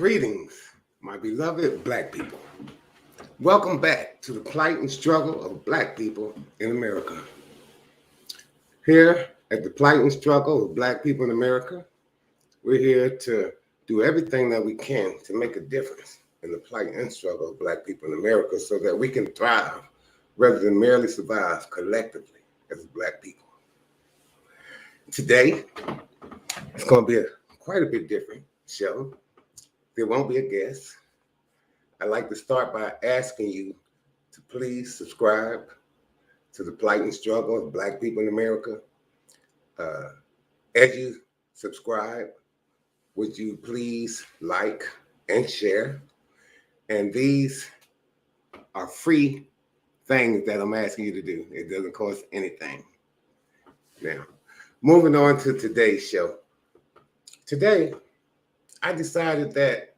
Greetings, my beloved Black people. Welcome back to the plight and struggle of Black people in America. Here at the plight and struggle of Black people in America, we're here to do everything that we can to make a difference in the plight and struggle of Black people in America so that we can thrive rather than merely survive collectively as Black people. Today, it's going to be quite a bit different show. There won't be a guest. I'd like to start by asking you to please subscribe to the plight and struggle of Black people in America. As you subscribe, would you please like and share? And these are free things that I'm asking you to do. It doesn't cost anything. Now, moving on to today's show. Today, I decided that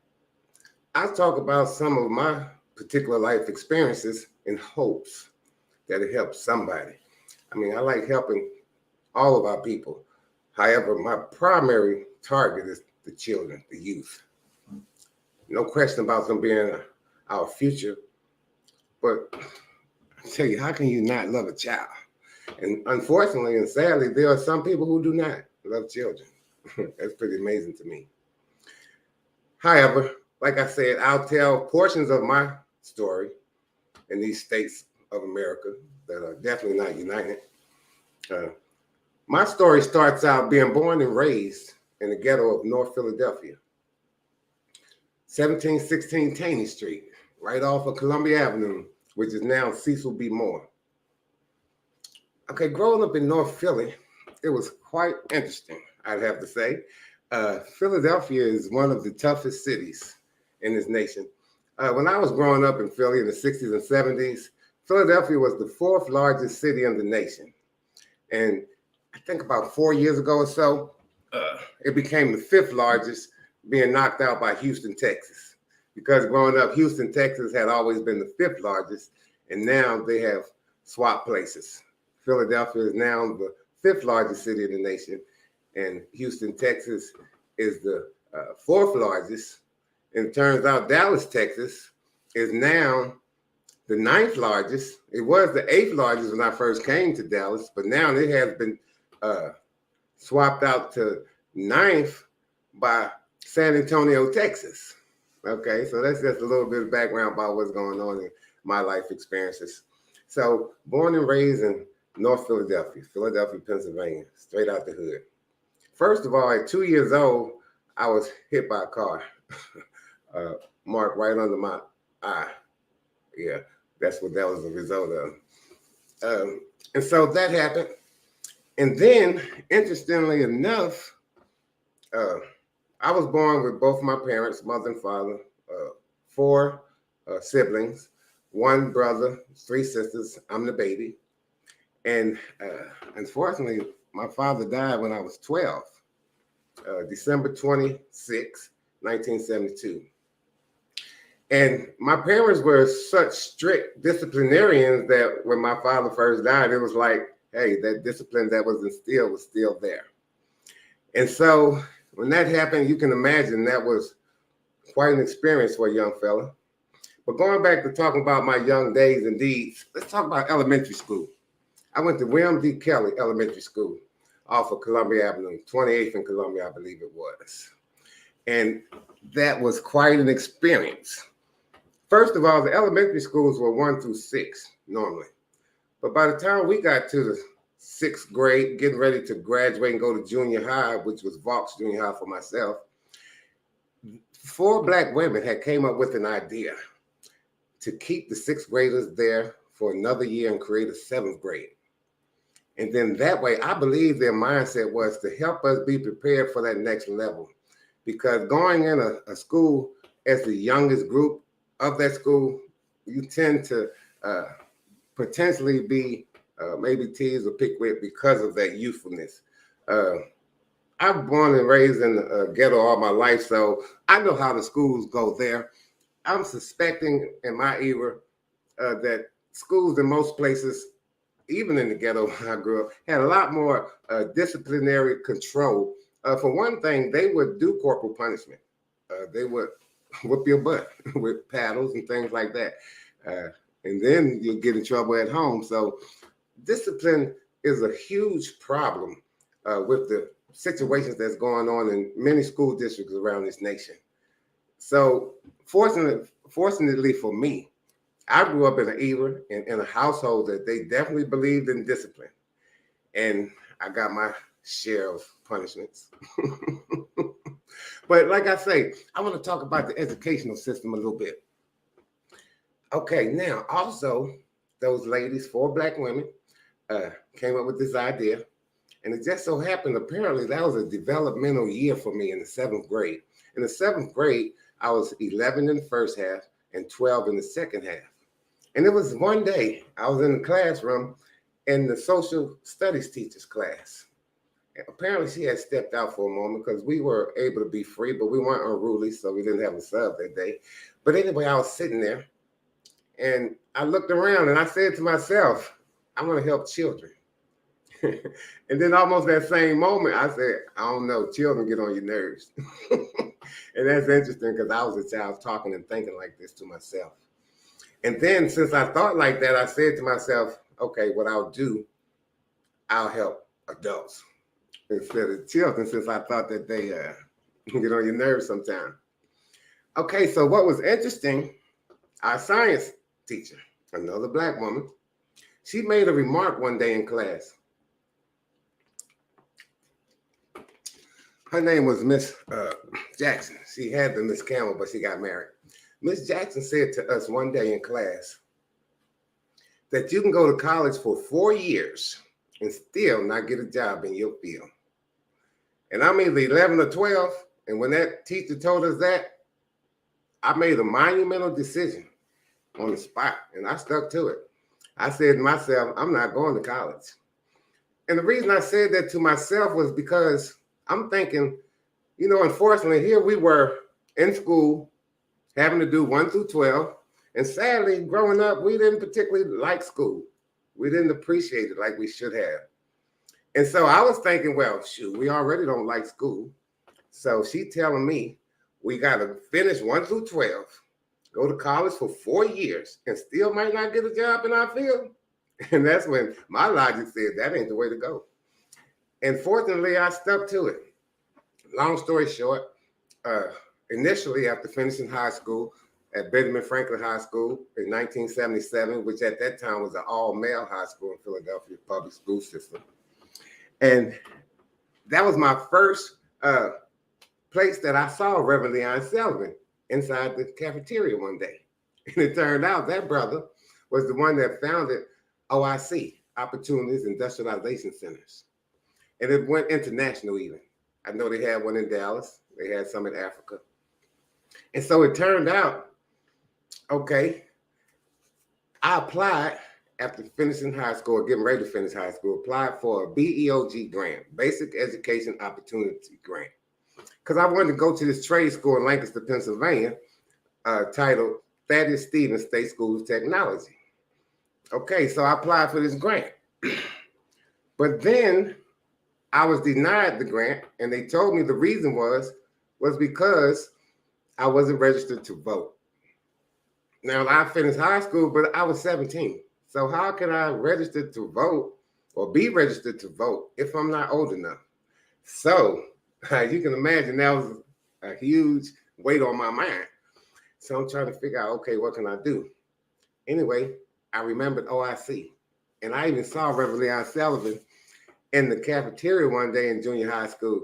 I'll talk about some of my particular life experiences in hopes that it helps somebody. I mean, I like helping all of our people. However, my primary target is the children, the youth. No question about them being our future, but I tell you, how can you not love a child? And unfortunately and sadly, there are some people who do not love children. That's pretty amazing to me. However, like I said, I'll tell portions of my story in these states of America that are definitely not united. My story starts out being born and raised in the ghetto of North Philadelphia, 1716 Taney Street, right off of Columbia Avenue, which is now Cecil B. Moore. Okay, growing up in North Philly, it was quite interesting, I'd have to say. Philadelphia is one of the toughest cities in this nation. When I was growing up in Philly in the 60s and 70s, Philadelphia was the fourth largest city in the nation. And I think about 4 years ago or so, it became the fifth largest, being knocked out by Houston, Texas. Because growing up, Houston, Texas had always been the fifth largest, and now they have swapped places. Philadelphia is now the fifth largest city in the nation, and Houston, Texas is the fourth largest. And it turns out Dallas, Texas is now the ninth largest. It was the eighth largest when I first came to Dallas, but now it has been swapped out to ninth by San Antonio, Texas. Okay, so that's just a little bit of background about what's going on in my life experiences. So born and raised in North Philadelphia, Pennsylvania, straight out the hood. First of all, at 2 years old, I was hit by a car, marked right under my eye. Yeah, that's what that was the result of. And so that happened. And then, interestingly enough, I was born with both my parents, mother and father, four siblings, one brother, three sisters. I'm the baby. And unfortunately, my father died when I was 12, December 26, 1972. And my parents were such strict disciplinarians that when my father first died, it was like, hey, that discipline that was instilled was still there. And so when that happened, you can imagine that was quite an experience for a young fella. But going back to talking about my young days and deeds, let's talk about elementary school. I went to William D. Kelly Elementary School off of Columbia Avenue, 28th and Columbia, I believe it was. And that was quite an experience. First of all, the elementary schools were 1 through 6 normally. But by the time we got to the 6th grade, getting ready to graduate and go to junior high, which was Vaux Junior High for myself, 4 Black women had came up with an idea to keep the 6th graders there for another year and create a 7th grade. And then that way, I believe their mindset was to help us be prepared for that next level. Because going in a school as the youngest group of that school, you tend to potentially be maybe teased or picked with because of that youthfulness. I've born and raised in the ghetto all my life, so I know how the schools go there. I'm suspecting in my era that schools in most places, even in the ghetto where I grew up, had a lot more disciplinary control. For one thing, they would do corporal punishment. They would whoop your butt with paddles and things like that. And then you'll get in trouble at home. So discipline is a huge problem with the situations that's going on in many school districts around this nation. So fortunately for me, I grew up in an era in a household that they definitely believed in discipline. And I got my share of punishments. But like I say, I want to talk about the educational system a little bit. Okay, now also, those ladies, 4 Black women, came up with this idea. And it just so happened, apparently, that was a developmental year for me in the 7th grade. In the 7th grade, I was 11 in the first half and 12 in the second half. And it was one day I was in the classroom in the social studies teacher's class. And apparently she had stepped out for a moment because we were able to be free, but we weren't unruly, so we didn't have a sub that day. But anyway, I was sitting there and I looked around and I said to myself, I want to help children. And then almost that same moment, I said, I don't know, children get on your nerves. And that's interesting because I was a child talking and thinking like this to myself. And then since I thought like that, I said to myself, okay, what I'll do, I'll help adults instead of children, since I thought that they get on your nerves sometimes. Okay, so what was interesting, our science teacher, another Black woman, she made a remark one day in class. Her name was Miss Jackson. She had the Miss Campbell, but she got married. Miss Jackson said to us one day in class that you can go to college for 4 years and still not get a job in your field. And I'm either 11 or 12, and when that teacher told us that, I made a monumental decision on the spot, and I stuck to it. I said to myself, I'm not going to college. And the reason I said that to myself was because I'm thinking, you know, unfortunately, here we were in school having to do 1 through 12. And sadly, growing up, we didn't particularly like school. We didn't appreciate it like we should have. And so I was thinking, well, shoot, we already don't like school. So she telling me we got to finish 1 through 12, go to college for 4 years, and still might not get a job in our field. And that's when my logic said that ain't the way to go. And fortunately, I stuck to it. Long story short, initially after finishing high school at Benjamin Franklin High School in 1977, which at that time was an all-male high school in Philadelphia public school system. And that was my first place that I saw Reverend Leon Selvin inside the cafeteria one day. And it turned out that brother was the one that founded OIC, Opportunities Industrialization Centers. And it went international even. I know they had one in Dallas. They had some in Africa. And so it turned out, okay, I applied after finishing high school, or getting ready to finish high school, applied for a BEOG grant, Basic Education Opportunity Grant. Because I wanted to go to this trade school in Lancaster, Pennsylvania, titled Thaddeus Stevens State School of Technology. Okay, so I applied for this grant. But then I was denied the grant, and they told me the reason was because I wasn't registered to vote. Now, I finished high school, but I was 17. So how can I register to vote or be registered to vote if I'm not old enough? So you can imagine that was a huge weight on my mind. So I'm trying to figure out, okay, what can I do? Anyway, I remembered OIC, and I even saw Reverend Leon Sullivan in the cafeteria one day in junior high school.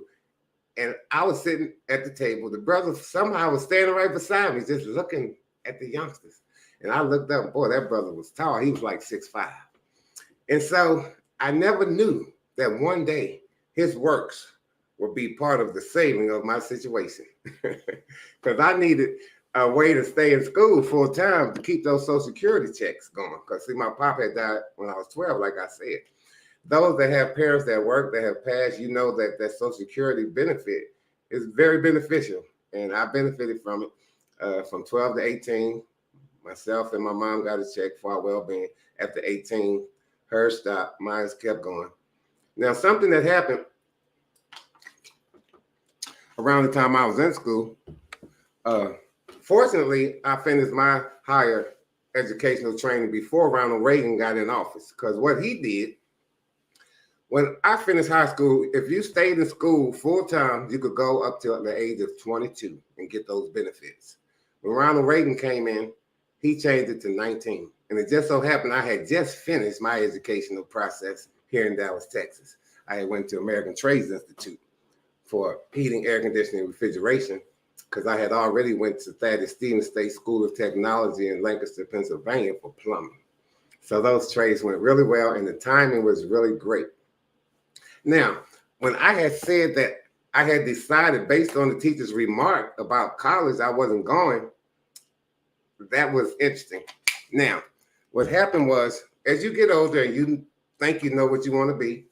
And I was sitting at the table. The brother somehow was standing right beside me, just looking at the youngsters. And I looked up, boy, that brother was tall. He was like 6'5". And so I never knew that one day his works would be part of the saving of my situation. Because I needed a way to stay in school full time to keep those Social Security checks going. Because see, my pop had died when I was 12, like I said. Those that have parents that work, that have passed, you know that that Social Security benefit is very beneficial. And I benefited from it from 12 to 18. Myself and my mom got a check for our well-being. After 18, hers stopped, mine's kept going. Now, something that happened around the time I was in school, Fortunately, I finished my higher educational training before Ronald Reagan got in office, because what he did, when I finished high school, if you stayed in school full time, you could go up till the age of 22 and get those benefits. When Ronald Reagan came in, he changed it to 19. And it just so happened I had just finished my educational process here in Dallas, Texas. I went to American Trades Institute for heating, air conditioning, and refrigeration, because I had already went to Thaddeus Stevens State School of Technology in Lancaster, Pennsylvania for plumbing. So those trades went really well, and the timing was really great. Now, when I had said that I had decided based on the teacher's remark about college, I wasn't going, that was interesting. Now, what happened was, as you get older and you think you know what you want to be,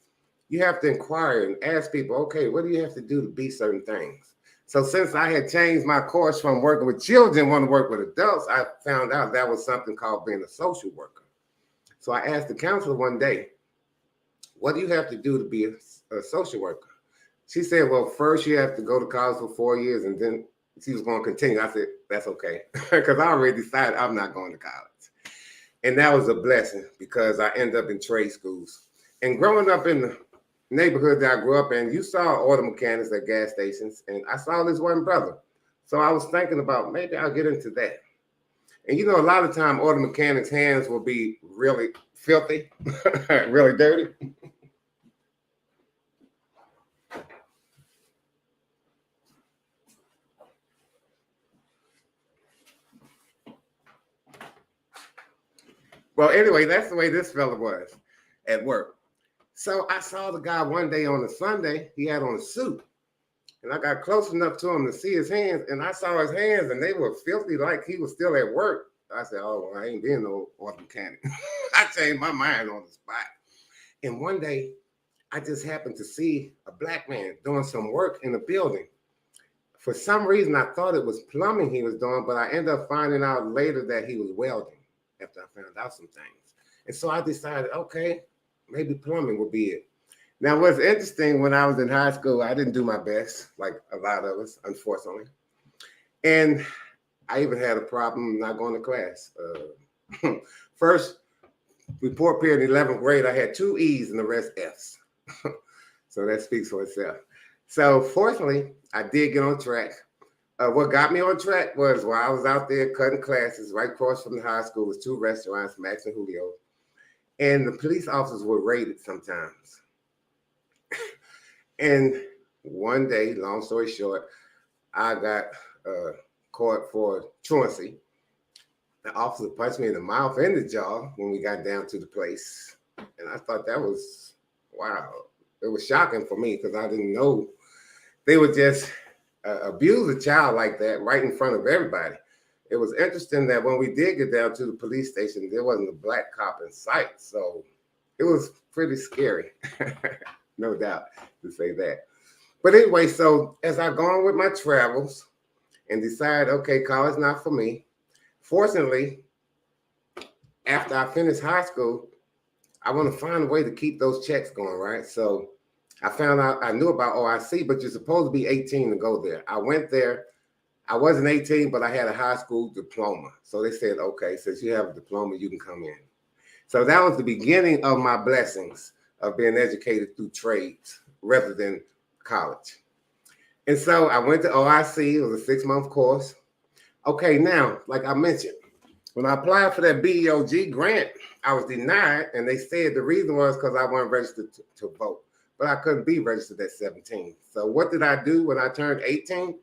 you have to inquire and ask people, okay, what do you have to do to be certain things? So since I had changed my course from working with children, want to work with adults, I found out that was something called being a social worker. So I asked the counselor one day, what do you have to do to be a social worker? She said, well, first you have to go to college for 4 years, and then she was going to continue. I said, that's okay, because I already decided I'm not going to college. And that was a blessing, because I ended up in trade schools. And growing up in the neighborhood that I grew up in, you saw auto mechanics at gas stations, and I saw this one brother. So I was thinking about maybe I'll get into that. And you know, a lot of time auto mechanics' hands will be really filthy, really dirty. Well, anyway, that's the way this fella was at work. So I saw the guy one day on a Sunday, he had on a suit. And I got close enough to him to see his hands, and I saw his hands, and they were filthy like he was still at work. I said, oh, well, I ain't being no auto mechanic. I changed my mind on the spot. And one day, I just happened to see a black man doing some work in a building. For some reason, I thought it was plumbing he was doing, but I ended up finding out later that he was welding after I found out some things. And so I decided, okay, maybe plumbing would be it. Now, what's interesting, when I was in high school, I didn't do my best, like a lot of us, unfortunately. And I even had a problem not going to class. First report period in 11th grade, I had 2 E's and the rest F's. So that speaks for itself. So fortunately, I did get on track. What got me on track was while I was out there cutting classes right across from the high school was 2 restaurants, Max and Julio. And the police officers were raided sometimes. And one day, long story short, I got caught for truancy. The officer punched me in the mouth and the jaw when we got down to the place. And I thought that was, wow. It was shocking for me because I didn't know they would just abuse a child like that right in front of everybody. It was interesting that when we did get down to the police station, there wasn't a black cop in sight. So it was pretty scary, no doubt to say that. But anyway, so as I go on with my travels and decide, okay, college not for me. Fortunately, after I finished high school, I want to find a way to keep those checks going, right? So I found out, I knew about OIC, but you're supposed to be 18 to go there. I went there. I wasn't 18, but I had a high school diploma. So they said, okay, since you have a diploma, you can come in. So that was the beginning of my blessings of being educated through trades rather than college. And so I went to OIC. It was a 6-month course. Okay, now, like I mentioned, when I applied for that BEOG grant, I was denied, and they said the reason was because I wasn't registered to vote, but I couldn't be registered at 17. So what did I do when I turned 18?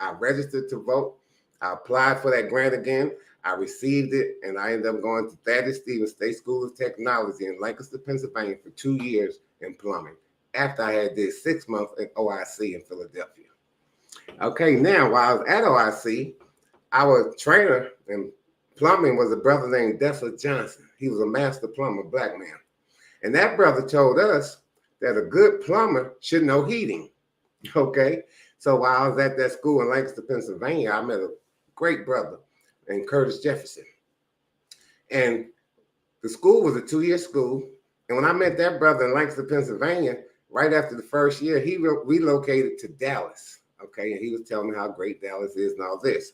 I registered to vote. I applied for that grant again. I received it, and I ended up going to Thaddeus Stevens State School of Technology in Lancaster, Pennsylvania for 2 years in plumbing after I had did 6 months at OIC in Philadelphia. Okay, now while I was at OIC, our trainer in plumbing was a brother named Dessa Johnson. He was a master plumber, black man. And that brother told us that a good plumber should know heating. Okay, so while I was at that school in Lancaster, Pennsylvania, I met a great brother named Curtis Jefferson. And the school was a 2-year school. And when I met that brother in Lancaster, Pennsylvania, right after the first year, he relocated to Dallas. Okay, and he was telling me how great Dallas is and all this.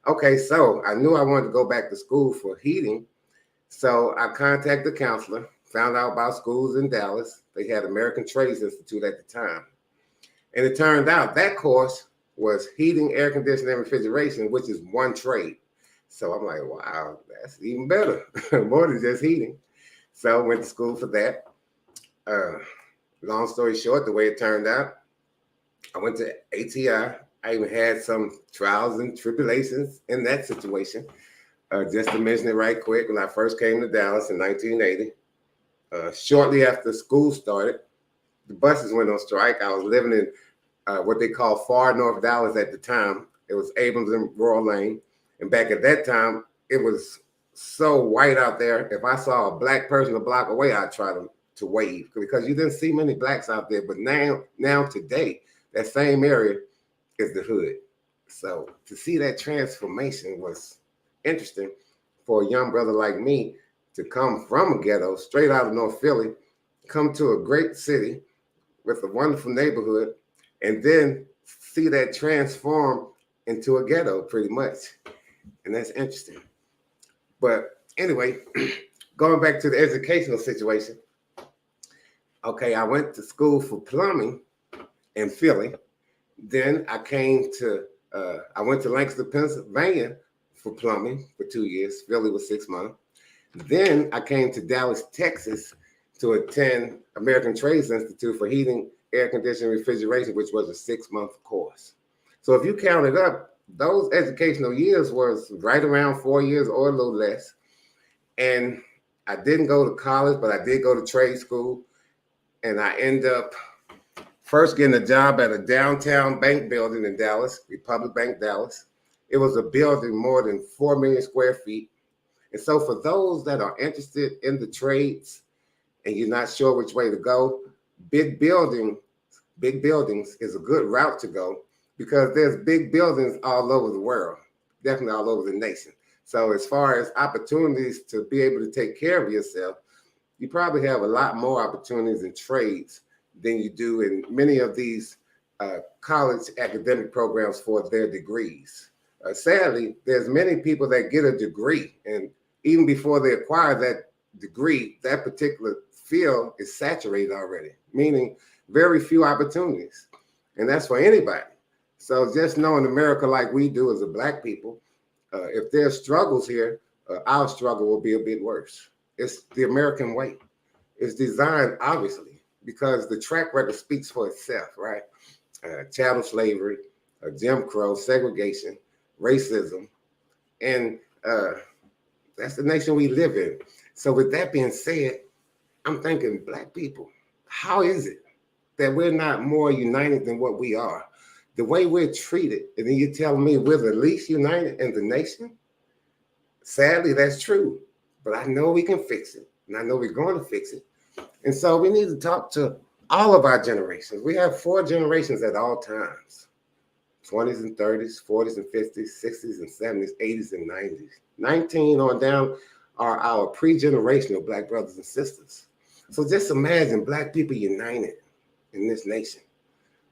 Okay, so I knew I wanted to go back to school for heating. So I contacted the counselor, found out about schools in Dallas. They had American Trades Institute at the time. And it turned out that course was heating, air conditioning, and refrigeration, which is one trade. So I'm like, wow, that's even better, more than just heating. So I went to school for that. Uh, Long story short, the way it turned out, I went to ATI. I even had some trials and tribulations in that situation. Just to mention it right quick, when I first came to Dallas in 1980, shortly after school started, the buses went on strike. I was living in what they call far North Dallas at the time. It was Abrams and Royal Lane. And back at that time, it was so white out there. If I saw a black person a block away, I'd try to wave because you didn't see many blacks out there. But now today, that same area is the hood. So to see that transformation was interesting for a young brother like me to come from a ghetto straight out of North Philly, come to a great city with a wonderful neighborhood, and then see that transform into a ghetto pretty much. And that's interesting. But anyway, going back to the educational situation. Okay, I went to school for plumbing in Philly. Then I went to Lancaster, Pennsylvania for plumbing for 2 years. Philly was 6 months. Then I came to Dallas, Texas to attend American Trades Institute for heating, air conditioning, refrigeration, which was a 6-month course. So if you counted up, those educational years was right around 4 years or a little less. And I didn't go to college, but I did go to trade school. And I ended up first getting a job at a downtown bank building in Dallas, Republic Bank Dallas. It was a building more than 4 million square feet. And so for those that are interested in the trades and you're not sure which way to go, big buildings is a good route to go because there's big buildings all over the world, definitely all over the nation. So as far as opportunities to be able to take care of yourself, you probably have a lot more opportunities in trades than you do in many of these college academic programs for their degrees. Sadly, there's many people that get a degree, and even before they acquire that degree, that particular field is saturated already, meaning very few opportunities. And that's for anybody. So just knowing America like we do as a Black people, if there's struggles here, our struggle will be a bit worse. It's the American way. It's designed, obviously, because the track record speaks for itself, right? Chattel slavery, Jim Crow, segregation, racism, and that's the nation we live in. So with that being said, I'm thinking, Black people, how is it that we're not more united than what we are? The way we're treated, and then you're telling me we're the least united in the nation? Sadly, that's true. But I know we can fix it, and I know we're going to fix it. And so we need to talk to all of our generations. We have 4 generations at all times: 20s and 30s, 40s and 50s, 60s and 70s, 80s and 90s. 19 on down are our pre-generational Black brothers and sisters. So just imagine Black people united in this nation.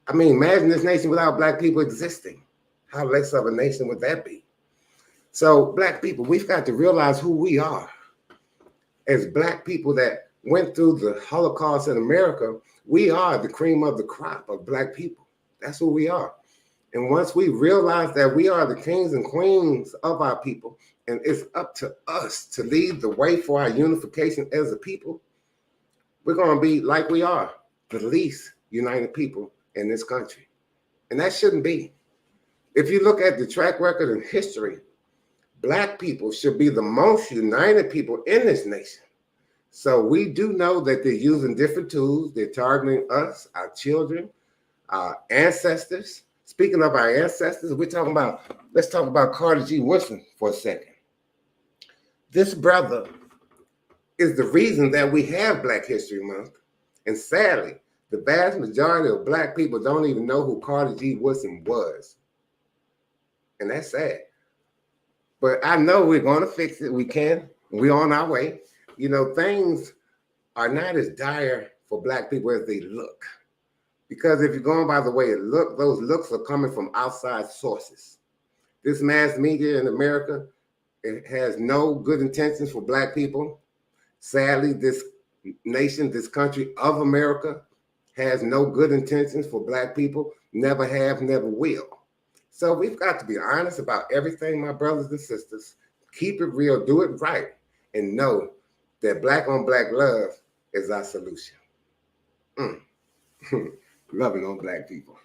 I mean, imagine this nation without Black people existing. How less of a nation would that be? So Black people, we've got to realize who we are. As Black people that went through the Holocaust in America, we are the cream of the crop of Black people. That's who we are. And once we realize that we are the kings and queens of our people, and it's up to us to lead the way for our unification as a people, we're going to be like we are, the least united people in this country. And that shouldn't be. If you look at the track record and history, Black people should be the most united people in this nation. So we do know that they're using different tools. They're targeting us, our children, our ancestors. Speaking of our ancestors, let's talk about Carter G. Woodson for a second. This brother is the reason that we have Black History Month. And sadly, the vast majority of Black people don't even know who Carter G. Woodson was. And that's sad. But I know we're going to fix it. We can. We're on our way. You know, things are not as dire for Black people as they look. Because if you're going by the way it looks, those looks are coming from outside sources. This mass media in America, it has no good intentions for Black people. Sadly, this nation, this country of America, has no good intentions for Black people. Never have, never will. So we've got to be honest about everything, my brothers and sisters. Keep it real, do it right, and know that Black on Black love is our solution. Loving on Black people.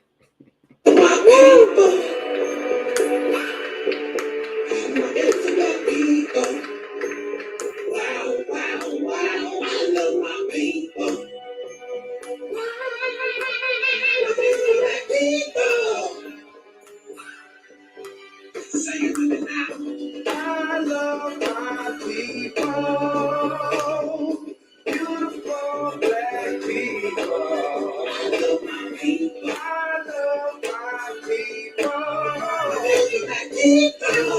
I love my people, beautiful Black people. I love my people. I love my people. Black people.